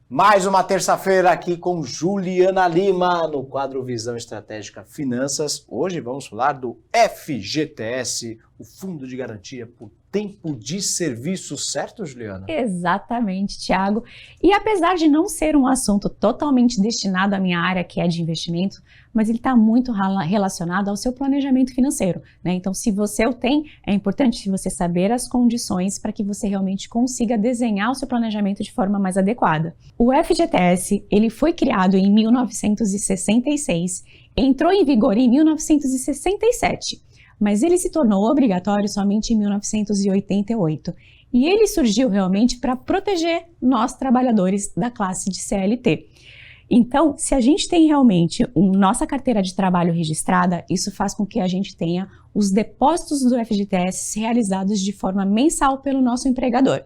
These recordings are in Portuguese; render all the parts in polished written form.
Mais uma terça-feira aqui com Juliana Lima, no quadro Visão Estratégica Finanças. Hoje vamos falar do FGTS, o Fundo de Garantia por Tempo de Serviço, certo, Juliana? Exatamente, Thiago. E apesar de não ser um assunto totalmente destinado à minha área, que é de investimento, mas ele está muito relacionado ao seu planejamento financeiro, né? Então, se você o tem, é importante você saber as condições para que você realmente consiga desenhar o seu planejamento de forma mais adequada. O FGTS, ele foi criado em 1966, entrou em vigor em 1967, mas ele se tornou obrigatório somente em 1988. E ele surgiu realmente para proteger nós trabalhadores da classe de CLT. Então, se a gente tem realmente nossa carteira de trabalho registrada, isso faz com que a gente tenha os depósitos do FGTS realizados de forma mensal pelo nosso empregador.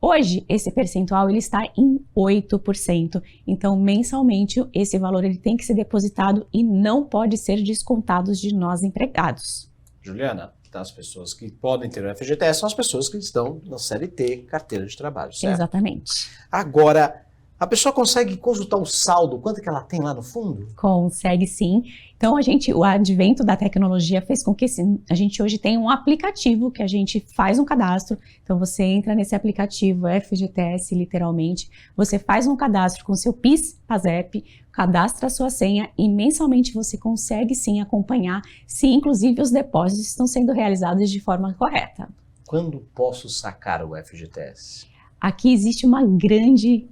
Hoje, esse percentual ele está em 8%, então mensalmente esse valor ele tem que ser depositado e não pode ser descontado de nós empregados. Juliana, as pessoas que podem ter o FGTS são as pessoas que estão na CLT, carteira de trabalho, certo? Exatamente. Agora, a pessoa consegue consultar o saldo, quanto que ela tem lá no fundo? Consegue sim. Então, o advento da tecnologia fez com que a gente hoje tenha um aplicativo que a gente faz um cadastro. Então, você entra nesse aplicativo FGTS, literalmente, você faz um cadastro com seu PIS, PASEP, cadastra a sua senha e mensalmente você consegue sim acompanhar se inclusive os depósitos estão sendo realizados de forma correta. Quando posso sacar o FGTS? Aqui existe uma grande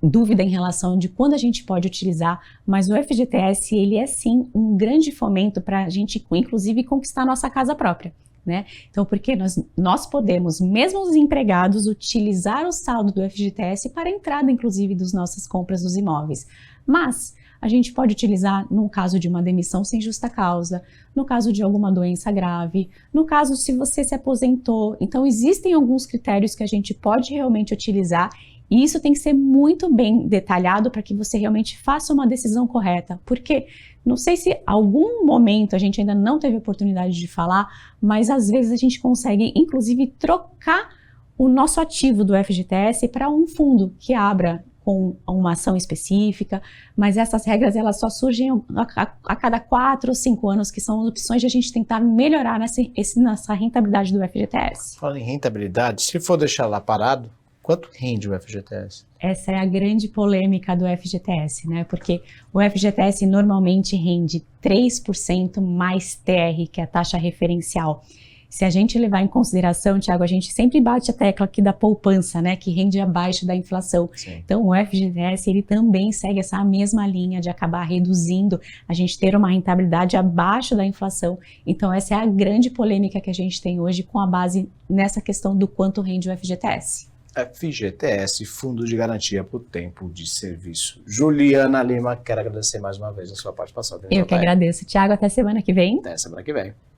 dúvida em relação de quando a gente pode utilizar, mas o FGTS ele é sim um grande fomento para a gente, inclusive, conquistar nossa casa própria, né? Então, porque nós podemos, mesmo os empregados, utilizar o saldo do FGTS para a entrada, inclusive, das nossas compras dos imóveis. Mas a gente pode utilizar no caso de uma demissão sem justa causa, no caso de alguma doença grave, no caso se você se aposentou. Então, existem alguns critérios que a gente pode realmente utilizar e isso tem que ser muito bem detalhado para que você realmente faça uma decisão correta. Porque, não sei se algum momento a gente ainda não teve oportunidade de falar, mas às vezes a gente consegue, inclusive, trocar o nosso ativo do FGTS para um fundo que abra com uma ação específica, mas essas regras elas só surgem a cada 4 ou 5 anos, que são opções de a gente tentar melhorar nessa rentabilidade do FGTS. Falando em rentabilidade, se for deixar lá parado, quanto rende o FGTS? Essa é a grande polêmica do FGTS, né? Porque o FGTS normalmente rende 3% mais TR, que é a taxa referencial. Se a gente levar em consideração, Thiago, a gente sempre bate a tecla aqui da poupança, né, que rende abaixo da inflação. Sim. Então, o FGTS, ele também segue essa mesma linha de acabar reduzindo, a gente ter uma rentabilidade abaixo da inflação. Então, essa é a grande polêmica que a gente tem hoje com a base nessa questão do quanto rende o FGTS. FGTS, Fundo de Garantia por Tempo de Serviço. Juliana Lima, quero agradecer mais uma vez a sua participação. Eu que agradeço, Thiago. Até semana que vem. Até semana que vem.